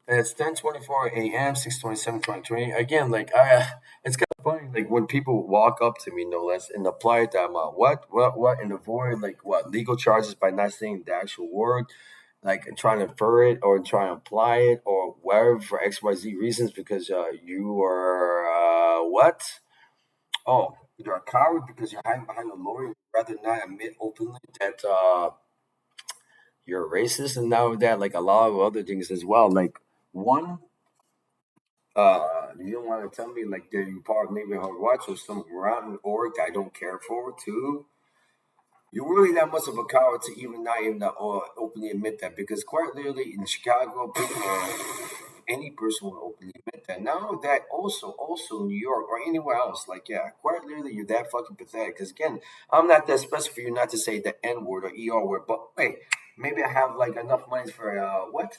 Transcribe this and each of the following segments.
It's 10:24 a.m., 6/27, 2020. Again, it's kind of funny, like when people walk up to me, no less, and apply it. I'm what, and avoid like what legal charges by not saying the actual word, like and trying to infer it or trying to apply it or whatever for X Y Z reasons because you are what? Oh, you're a coward because you're hiding behind a lawyer rather than not admit openly that you're a racist, and now that like a lot of other things as well, like one. You don't want to tell me like that you part of neighborhood watch or some rotten org I don't care for. Two, you're really that much of a coward to even not even openly admit that because quite literally in Chicago, any person will openly admit that. Not only that, also New York or anywhere else, like yeah, quite literally you're that fucking pathetic. Because again, I'm not that special for you not to say the N word or ER word, but wait, maybe I have like enough money for what?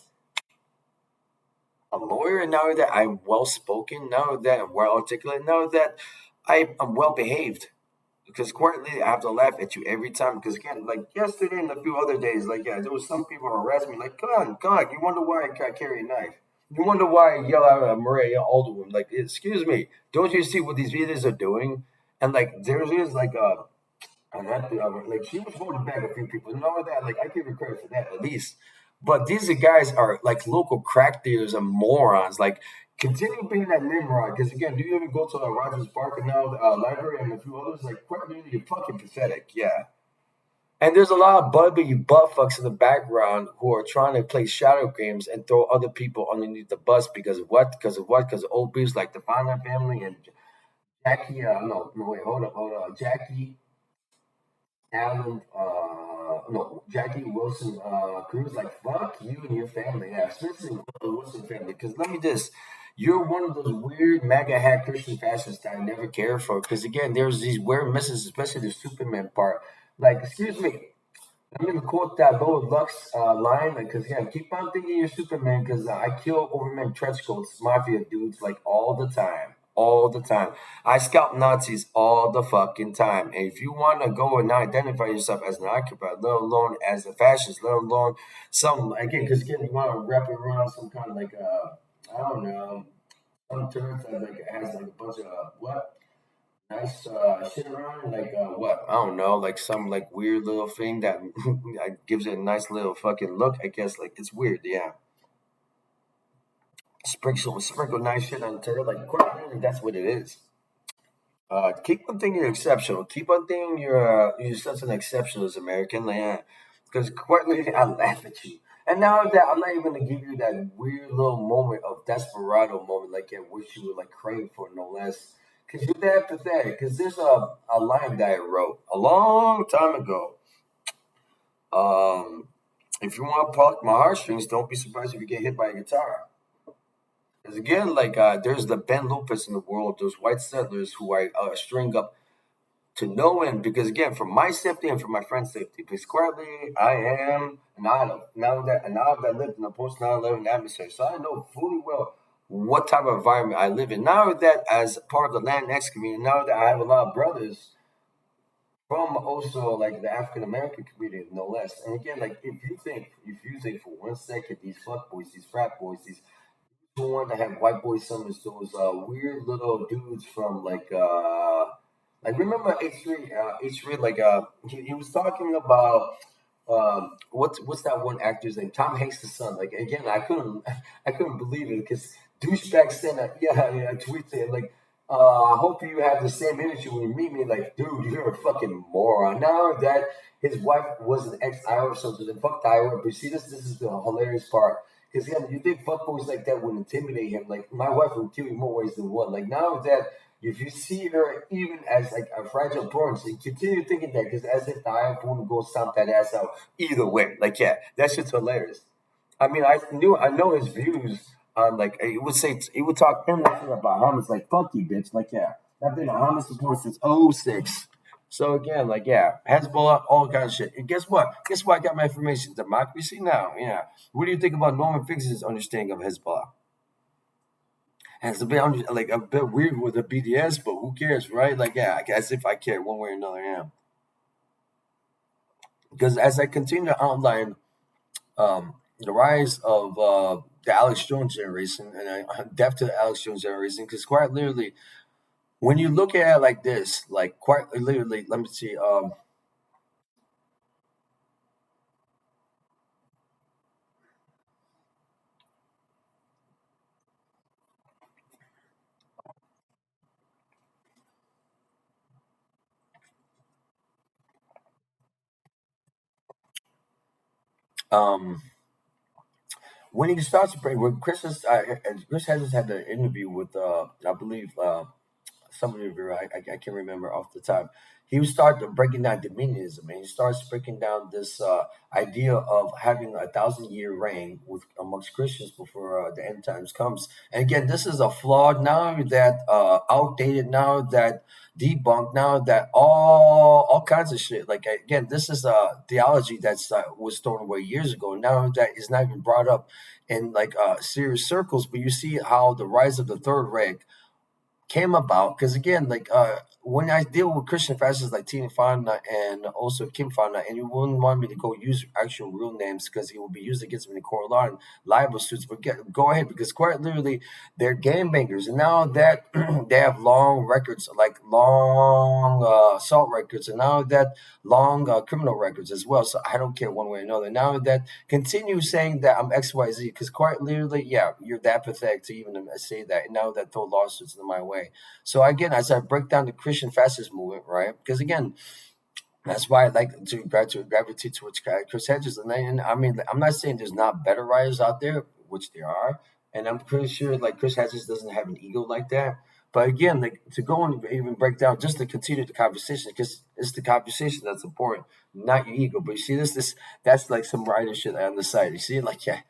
A lawyer, and now that I'm well spoken, now that I'm well articulate, now that I'm well behaved. Because quietly, I have to laugh at you every time. Because again, like yesterday and a few other days, like yeah, there was some people harassing me. Like, come on, you wonder why I carry a knife? You wonder why I yell out at Maria Alderwood? Like, excuse me, don't you see what these videos are doing? And like, there is like like she was holding back a few people. And all of that, like I give her credit for that at least. But these guys are like local crack dealers and morons. Like continue being that Nimrod. Because again, do you even go to Rogers Park and now library and a few others? Like quite really, you're fucking pathetic. Yeah. And there's a lot of bubbly butt fucks in the background who are trying to play shadow games and throw other people underneath the bus because of what? Because of what? Because of old beefs like the Fondler family and Jackie. No, wait, hold on. Jackie Alan, no, Jackie Wilson Cruz, like, fuck you and your family. Yeah, especially the Wilson family. Because let me just, you're one of those weird MAGA hat Christian fascists that I never care for. Because again, there's these weird misses, especially the Superman part. Like, excuse me, I'm going to quote that Lower Lux line. Because, yeah, keep on thinking you're Superman. Because I kill Overman trench coats, mafia dudes, like, all the time. All the time. I scalp Nazis all the fucking time. And if you want to go and not identify yourself as an occupy, let alone as a fascist, let alone some, again, because again, you want to wrap it around some kind of like, I don't know, some terms that like has like a bunch of what? Nice shit around, like what? I don't know, like some like weird little thing that gives it a nice little fucking look. I guess like it's weird, yeah. Sprinkle nice shit on turd, like quite really, that's what it is. Keep on thinking you're exceptional. Keep on thinking you're such an exceptionalist American, like, yeah. Because quite literally, I laugh at you. And now that I'm not even gonna give you that weird little moment of desperado moment, like I wish you would like crave for no less. Because you're that pathetic. Because there's a line that I wrote a long time ago. Um, if you want to pluck my heartstrings, don't be surprised if you get hit by a guitar. Because again, like there's the Ben Lopez in the world, those white settlers who I string up to no end because again for my safety and for my friend's safety because currently I am now that I live in a post 9/11 atmosphere so I know fully well what type of environment I live in now that as part of the Latinx community now that I have a lot of brothers from also like the African American community no less and again like if you think for 1 second these fuck boys these frat boys these one that have white boy summers, those weird little dudes from like remember H3 like he was talking about what's that one actor's name? Tom Hanks' son. Like again, I couldn't believe it because douchebag sent a yeah tweet saying like I hope you have the same energy when you meet me. Like, dude, you're a fucking moron. Now that his wife was an ex-Iowa soldier, then fuck the Iowa. But see, this is the hilarious part. Because yeah, you think fuckboys like that would intimidate him? Like my wife would kill you more ways than one. Like now that if you see her even as like a fragile porn, you continue thinking that because as if the iPhone would go stomp that ass out either way. Like yeah, that shit's hilarious. I mean, I know his views on like he would talk endlessly about Hamas like fuck you bitch like yeah I've been a Hamas supporter since '06. So again, like yeah, Hezbollah, all kind of shit. And guess what? Guess what? I got my information. Democracy now. Yeah. What do you think about Norman Fix's understanding of Hezbollah? And it's a bit like a bit weird with the BDS, but who cares, right? Like yeah, I guess if I care one way or another, yeah. Because as I continue to outline the rise of the Alex Jones generation, and I'm deaf to the Alex Jones generation because quite literally, when you look at it like this, like quite literally, let me see. Um, when he starts to break, when Chris Hedges had the interview with, I believe, somebody of your I can't remember off the top. He was starting breaking down Dominionism, and he starts breaking down this idea of having 1,000 year reign with amongst Christians before the end times comes. And again, this is a flawed now that outdated now that debunked now that all kinds of shit. Like again, this is a theology that's was thrown away years ago. Now that is not even brought up in like serious circles. But you see how the rise of the Third Reich came about because again, like when I deal with Christian fascists like Tina Fana and also Kim Fana, and you wouldn't want me to go use actual real names because it will be used against me in court of law and libel suits. But go ahead because quite literally they're gangbangers, and now that they have long records, like long assault records, and now that long criminal records as well. So I don't care one way or another. Now that continue saying that I'm XYZ because quite literally, yeah, you're that pathetic to even say that. And now that throw lawsuits in my way. So again, as I break down the Christian fascist movement, right? Because again, that's why I like to gravitate towards Chris Hedges. And I mean, I'm not saying there's not better writers out there, which there are. And I'm pretty sure like Chris Hedges doesn't have an ego like that. But again, like to go and even break down, just to continue the conversation, because it's the conversation that's important, not your ego. But you see this that's like some writer shit on the side. You see, like yeah,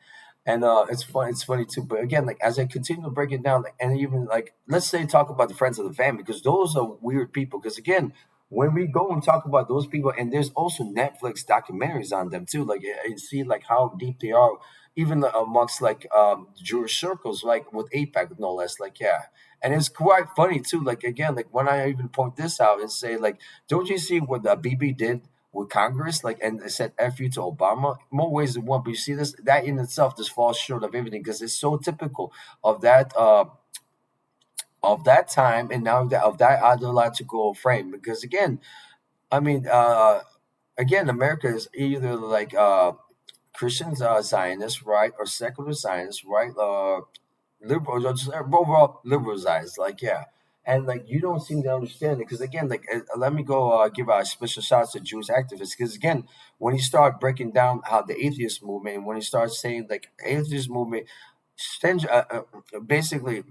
and it's fun. It's funny too. But again, like as I continue to break it down, like, and even like let's say talk about the friends of the family, because those are weird people. Because again, when we go and talk about those people, and there's also Netflix documentaries on them too. Like you see, like how deep they are, even amongst like Jewish circles, like with APAC, no less. Like yeah, and it's quite funny too. Like again, like when I even point this out and say, like, don't you see what BB did with Congress? Like, and it said "f you" to Obama. More ways than one, but you see this that in itself just falls short of everything because it's so typical of that. Of that time and now that of that ideological frame because again I mean, again, America is either like Christians, Zionists, right, or secular Zionists, right, liberal, or just overall liberal Zionists, like yeah, and like you don't seem to understand it because again, like let me go give a special shout out to Jewish activists because again, when you start breaking down how the atheist movement, when you start saying like atheist movement, basically,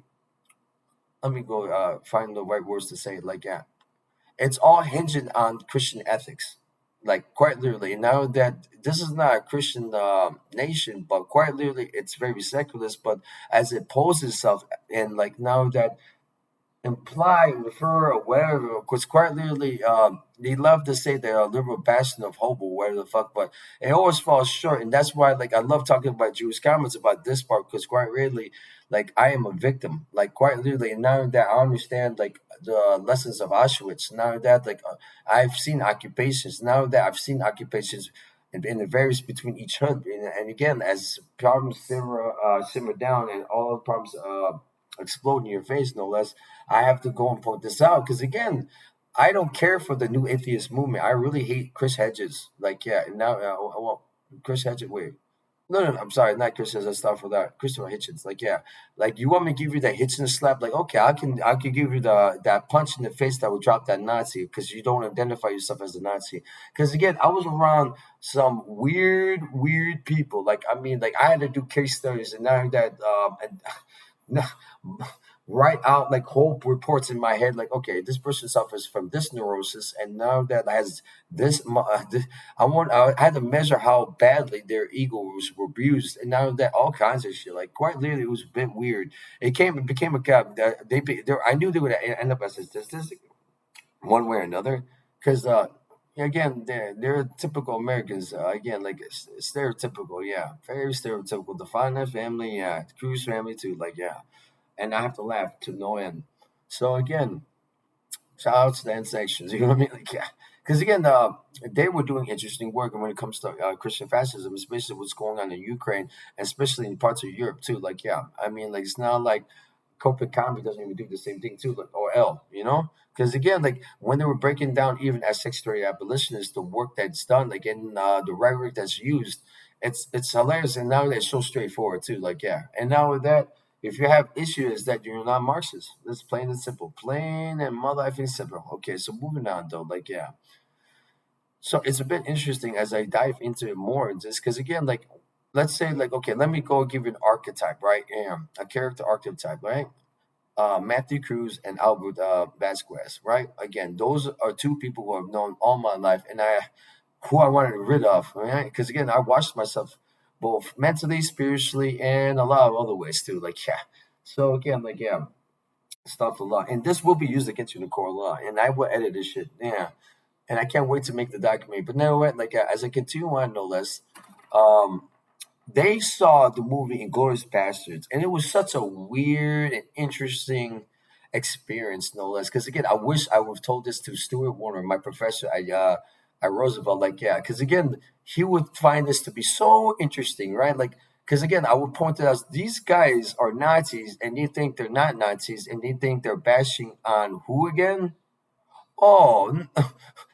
let me go find the right words to say it, like yeah it's all hinging on Christian ethics. Like quite literally, now that this is not a Christian nation, but quite literally, it's very secularist. But as it poses itself, and like now that imply, refer, or whatever. Because quite literally, they love to say they're a liberal bastion of hope or whatever the fuck, but it always falls short. And that's why, like, I love talking about Jewish comments about this part because quite rarely, like, I am a victim. Like, quite literally, and now that I understand, like, the lessons of Auschwitz, now that, like, I've seen occupations, now that I've seen occupations. And the varies between each hood, and again, as problems simmer down, and all the problems explode in your face, no less. I have to go and point this out because again, I don't care for the new atheist movement. I really hate Chris Hedges. Like, yeah, now, well, Chris Hedges. Wait, no, I'm sorry, not Chris Hedges. Let's start for that. Christopher Hitchens. Like, yeah, like you want me to give you that Hitchens slap? Like, okay, I can give you the that punch in the face that would drop that Nazi because you don't identify yourself as a Nazi. Because again, I was around some weird people. Like, I mean, like I had to do case studies, and now that no, write out like whole reports in my head like okay this person suffers from this neurosis and now that has this, I had to measure how badly their egos were abused and now that all kinds of shit like quite literally it was a bit weird it became a cap that I knew they would end up as a statistic one way or another because again they're typical Americans again like stereotypical yeah very stereotypical the Fonda family yeah the Cruz family too like yeah and I have to laugh to no end. So again, shout out to the end sections. You know what I mean? Like, yeah, because again, they were doing interesting work when it comes to Christian fascism, especially what's going on in Ukraine, and especially in parts of Europe too. Like, yeah, I mean, like it's not like Copenhagen doesn't even do the same thing too, like or L, you know? Because again, like when they were breaking down even as sectarian abolitionists, the work that's done, like in the rhetoric that's used, it's hilarious, and now it's so straightforward too. Like, yeah, and now with that, if you have issues that you're not Marxist, it's plain and simple, plain and mother effing simple. Okay, so moving on though, like, yeah, so it's a bit interesting as I dive into it more, just because again, like, let's say, like, okay, let me go give you an archetype, right? A character archetype, right? Matthew Cruz and Albert Vasquez, right? Again, those are two people who I've known all my life, and who I wanted rid of, right? Because again, I watched myself both mentally, spiritually, and a lot of other ways too. Like, yeah. So again, like, yeah, stuff a lot, and this will be used against you in the court of law, and I will edit this shit. Yeah, and I can't wait to make the documentary. But now, what? Like, as I continue on, no less. Um, they saw the movie Inglourious Bastards, and it was such a weird and interesting experience, no less. Because again, I wish I would have told this to Stuart Warner, my professor at Roosevelt. Like, yeah, because again, he would find this to be so interesting, right? Like, because again, I would point out these guys are Nazis, and they think they're not Nazis, and they think they're bashing on who again? Oh,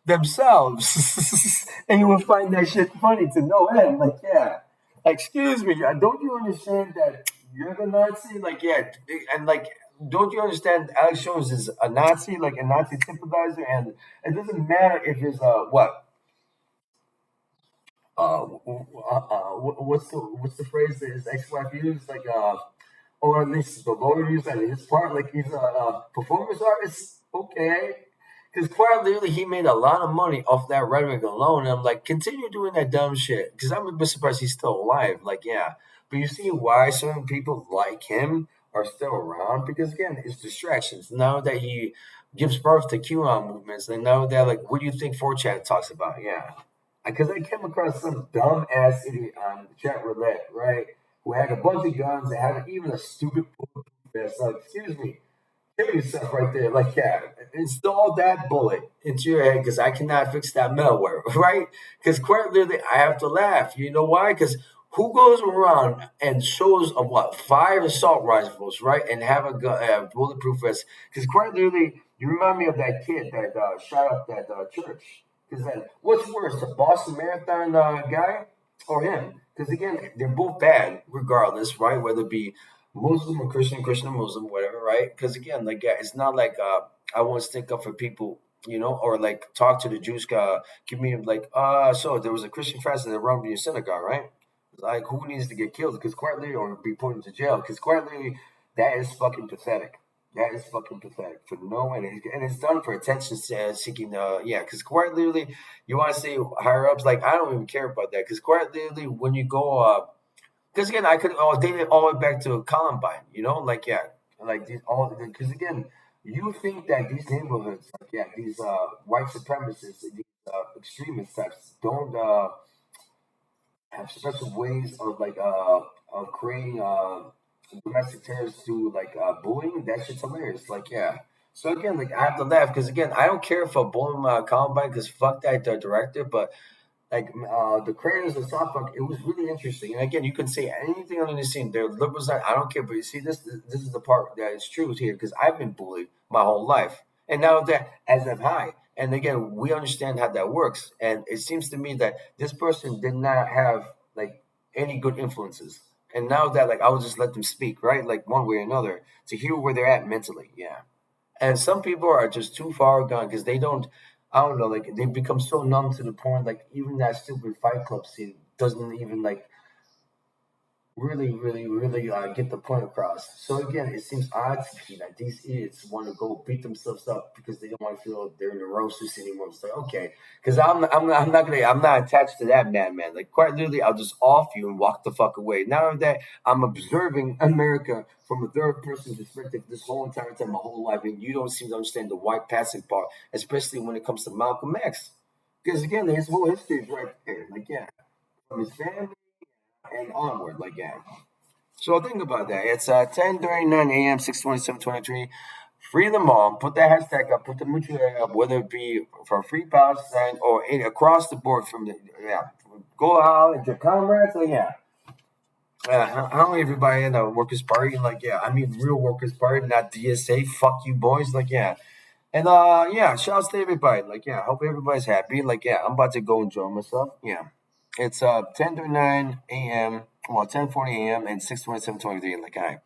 themselves. And you will find that shit funny to no end. Like, yeah, excuse me, don't you understand that you're the Nazi? Like, yeah, and like, don't you understand Alex Jones is a Nazi, like a Nazi sympathizer, and it doesn't matter if it's what what's the phrase that his ex-wife used, like or at least the lawyer used on his part, like he's a performance artist. Okay, because quite literally he made a lot of money off that rhetoric alone. And I'm like, continue doing that dumb shit, because I'm a bit surprised he's still alive. Like, yeah, but you see why certain people like him are still around, because again, it's distractions. Now that he gives birth to QAnon movements, and now that, like, what do you think 4chan talks about? Yeah, because I came across some dumb ass idiot on chat roulette, right? Who had a bunch of guns and had even a stupid bulletproof vest. Like, excuse me, kill yourself right there. Like, yeah, install that bullet into your head, because I cannot fix that malware, right? Because quite literally, I have to laugh. You know why? Because who goes around and shows of what, 5 assault rifles, right, and have a bulletproof vest? Because quite literally, you remind me of that kid that shot up that church. Because then, what's worse, the Boston Marathon guy or him? Because again, they're both bad, regardless, right? Whether it be Muslim or Christian, Christian or Muslim, whatever, right? Because again, like, yeah, it's not like I want to stick up for people, or like talk to the Jewish community, like, so there was a Christian fast that robbed your synagogue, right? Like, who needs to get killed? Because quite literally, or be put into jail. Because quite literally, that is fucking pathetic. That is fucking pathetic for no one, and it's done for attention seeking. Yeah, because quite literally, you want to say higher ups, like, I don't even care about that. Because quite literally, when you go because again, I could date it all the way back to Columbine, like, yeah, like these all, because again, you think that these neighborhoods, like, yeah, these white supremacists, these extremist types, don't have special ways of, like, of creating domestic terrorists through, like, bullying. That shit's hilarious. Like, yeah. So again, like, I have to laugh, because again, I don't care for bullying Columbine, because fuck that director, but like, the creators of South Park, it was really interesting. And again, you can say anything on the scene. They're liberals. I don't care. But you see, this is the part that is true here, because I've been bullied my whole life, and now that, as have I. And again, we understand how that works. And it seems to me that this person did not have, like, any good influences. And now that, like, I'll just let them speak, right? Like, one way or another, to hear where they're at mentally. Yeah. And some people are just too far gone, because they don't, I don't know, like, they become so numb to the point, like, even that stupid Fight Club scene doesn't even, like, really, really, really get the point across. So again, it seems odd to me that these idiots want to go beat themselves up because they don't want to feel they're neurosis anymore. It's like, okay, because I'm not attached to that madman. Like, quite literally, I'll just off you and walk the fuck away. Not only that, I'm observing America from a third person perspective this whole entire time, my whole life, and you don't seem to understand the white passing part, especially when it comes to Malcolm X. Because again, his whole history is right there. Like, yeah, from his family and onward. Like, yeah. So think about that. It's 10:39 a.m. 6/27/23. Free them all. Put the hashtag up. Put the mutual up. Whether it be for free Palestine or across the board from the go out and your comrades. Like how everybody in the Workers' Party? Like I mean real Workers' Party, not DSA. Fuck you boys. Like and shouts to everybody. Like hope everybody's happy. Like I'm about to go enjoy myself. It's 10:39 a.m. Well 10:40 a.m. and 6:27:23. Like